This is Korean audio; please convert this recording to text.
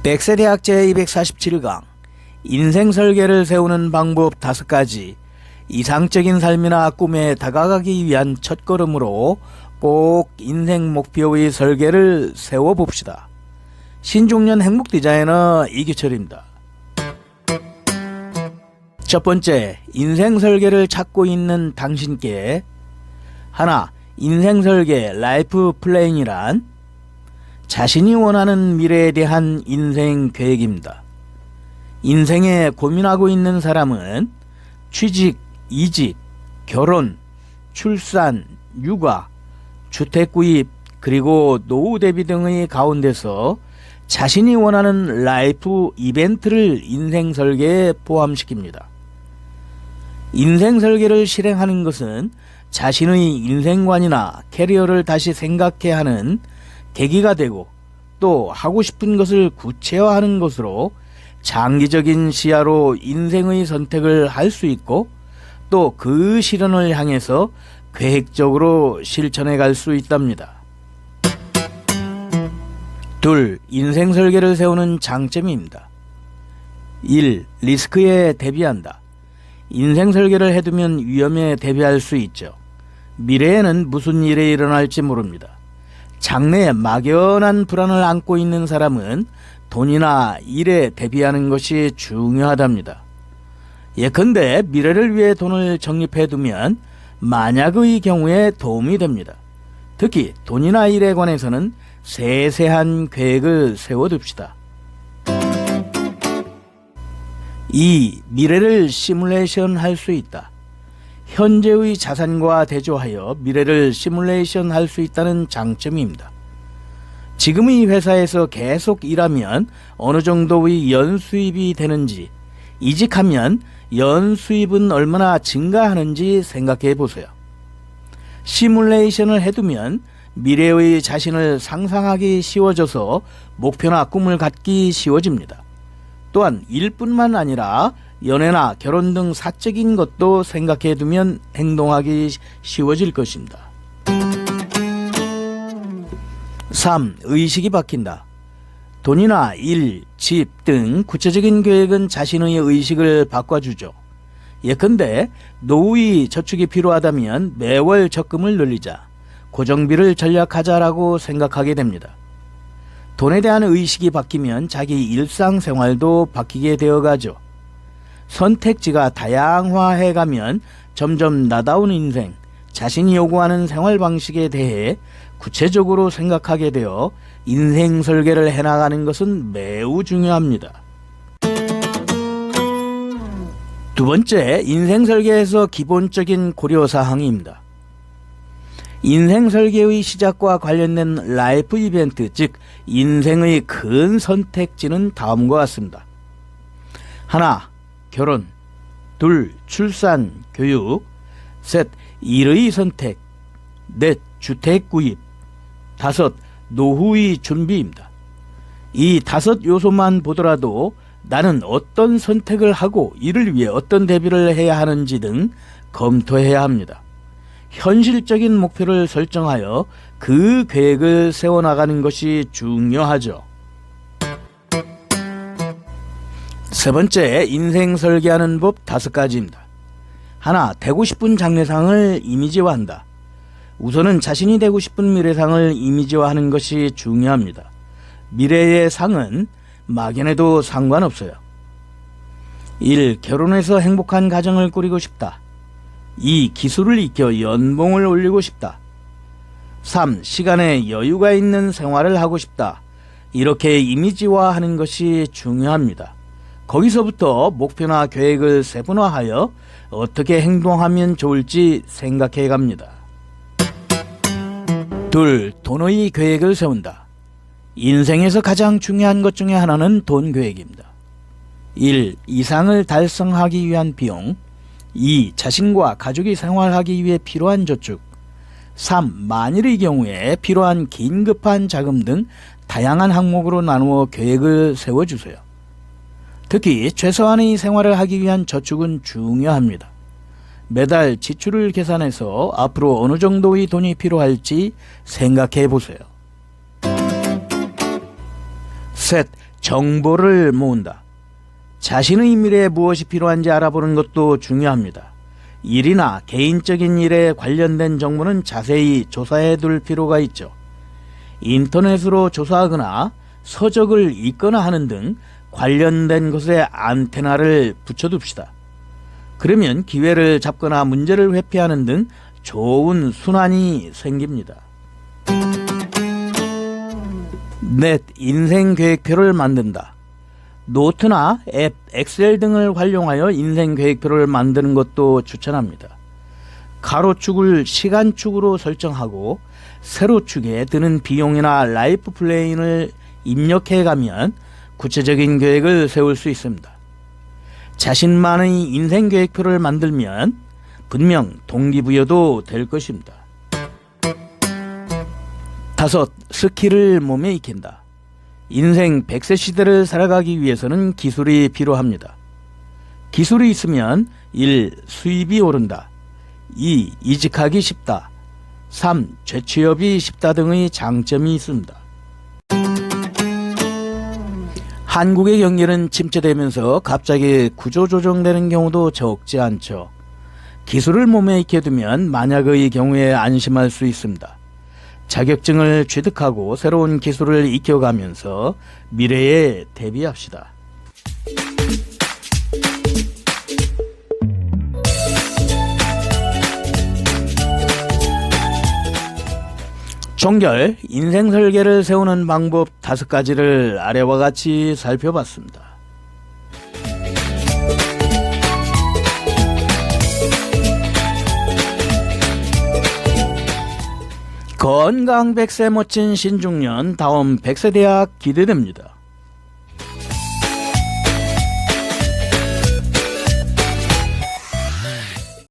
백세대학 제247강 인생 설계를 세우는 방법 5가지 이상적인 삶이나 꿈에 다가가기 위한 첫걸음으로 꼭 인생 목표의 설계를 세워봅시다. 신중년 행복디자이너 이규철입니다. 첫 번째, 인생 설계를 찾고 있는 당신께 하나, 인생 설계 라이프 플랜이란 자신이 원하는 미래에 대한 인생 계획입니다. 인생에 고민하고 있는 사람은 취직, 이직, 결혼, 출산, 육아, 주택 구입, 그리고 노후 대비 등의 가운데서 자신이 원하는 라이프 이벤트를 인생 설계에 포함시킵니다. 인생 설계를 실행하는 것은 자신의 인생관이나 캐리어를 다시 생각해야 하는 계기가 되고 또 하고 싶은 것을 구체화하는 것으로 장기적인 시야로 인생의 선택을 할 수 있고 또 그 실현을 향해서 계획적으로 실천해 갈 수 있답니다. 둘, 인생 설계를 세우는 장점입니다. 1. 리스크에 대비한다. 인생 설계를 해두면 위험에 대비할 수 있죠. 미래에는 무슨 일이 일어날지 모릅니다. 장래에 막연한 불안을 안고 있는 사람은 돈이나 일에 대비하는 것이 중요하답니다. 예컨대 미래를 위해 돈을 적립해두면 만약의 경우에 도움이 됩니다. 특히 돈이나 일에 관해서는 세세한 계획을 세워둡시다. 2. 미래를 시뮬레이션 할 수 있다. 현재의 자산과 대조하여 미래를 시뮬레이션 할 수 있다는 장점입니다. 지금의 회사에서 계속 일하면 어느 정도의 연수입이 되는지, 이직하면 연수입은 얼마나 증가하는지 생각해 보세요. 시뮬레이션을 해두면 미래의 자신을 상상하기 쉬워져서 목표나 꿈을 갖기 쉬워집니다. 또한 일뿐만 아니라 연애나 결혼 등 사적인 것도 생각해 두면 행동하기 쉬워질 것입니다. 3. 의식이 바뀐다. 돈이나 일, 집 등 구체적인 계획은 자신의 의식을 바꿔주죠. 예컨대 노후의 저축이 필요하다면 매월 적금을 늘리자, 고정비를 절약하자라고 생각하게 됩니다. 돈에 대한 의식이 바뀌면 자기 일상생활도 바뀌게 되어가죠. 선택지가 다양화해가면 점점 나다운 인생, 자신이 요구하는 생활 방식에 대해 구체적으로 생각하게 되어 인생 설계를 해나가는 것은 매우 중요합니다. 두 번째, 인생 설계에서 기본적인 고려사항입니다. 인생 설계의 시작과 관련된 라이프 이벤트, 즉 인생의 큰 선택지는 다음과 같습니다. 하나, 결혼. 둘, 출산, 교육. 셋, 일의 선택. 넷, 주택 구입. 다섯, 노후의 준비입니다. 이 5 요소만 보더라도 나는 어떤 선택을 하고 이를 위해 어떤 대비를 해야 하는지 등 검토해야 합니다. 현실적인 목표를 설정하여 그 계획을 세워나가는 것이 중요하죠. 세 번째, 인생 설계하는 법 5가지입니다. 하나, 되고 싶은 장래상을 이미지화한다. 우선은 자신이 되고 싶은 미래상을 이미지화하는 것이 중요합니다. 미래의 상은 막연해도 상관없어요. 1. 결혼해서 행복한 가정을 꾸리고 싶다. 2. 기술을 익혀 연봉을 올리고 싶다. 3. 시간에 여유가 있는 생활을 하고 싶다. 이렇게 이미지화하는 것이 중요합니다. 거기서부터 목표나 계획을 세분화하여 어떻게 행동하면 좋을지 생각해 갑니다. 둘, 돈의 계획을 세운다. 인생에서 가장 중요한 것 중에 하나는 돈 계획입니다. 1. 이상을 달성하기 위한 비용. 2. 자신과 가족이 생활하기 위해 필요한 저축. 3. 만일의 경우에 필요한 긴급한 자금 등 다양한 항목으로 나누어 계획을 세워주세요. 특히 최소한의 생활을 하기 위한 저축은 중요합니다. 매달 지출을 계산해서 앞으로 어느 정도의 돈이 필요할지 생각해 보세요. 셋, 정보를 모은다. 자신의 미래에 무엇이 필요한지 알아보는 것도 중요합니다. 일이나 개인적인 일에 관련된 정보는 자세히 조사해 둘 필요가 있죠. 인터넷으로 조사하거나 서적을 읽거나 하는 등 관련된 것에 안테나를 붙여둡시다. 그러면 기회를 잡거나 문제를 회피하는 등 좋은 순환이 생깁니다. 넷, 인생 계획표를 만든다. 노트나 앱, 엑셀 등을 활용하여 인생 계획표를 만드는 것도 추천합니다. 가로축을 시간축으로 설정하고 세로축에 드는 비용이나 라이프 플랜을 입력해 가면 구체적인 계획을 세울 수 있습니다. 자신만의 인생 계획표를 만들면 분명 동기부여도 될 것입니다. 다섯, 스킬을 몸에 익힌다. 인생 100세 시대를 살아가기 위해서는 기술이 필요합니다. 기술이 있으면 1. 수입이 오른다. 2. 이직하기 쉽다. 3. 재취업이 쉽다 등의 장점이 있습니다. 한국의 경기는 침체되면서 갑자기 구조조정되는 경우도 적지 않죠. 기술을 몸에 익혀두면 만약의 경우에 안심할 수 있습니다. 자격증을 취득하고 새로운 기술을 익혀가면서 미래에 대비합시다. 종결, 인생 설계를 세우는 방법 5가지를 아래와 같이 살펴봤습니다. 건강 100세 멋진 신중년, 다음 100세 대학 기대됩니다.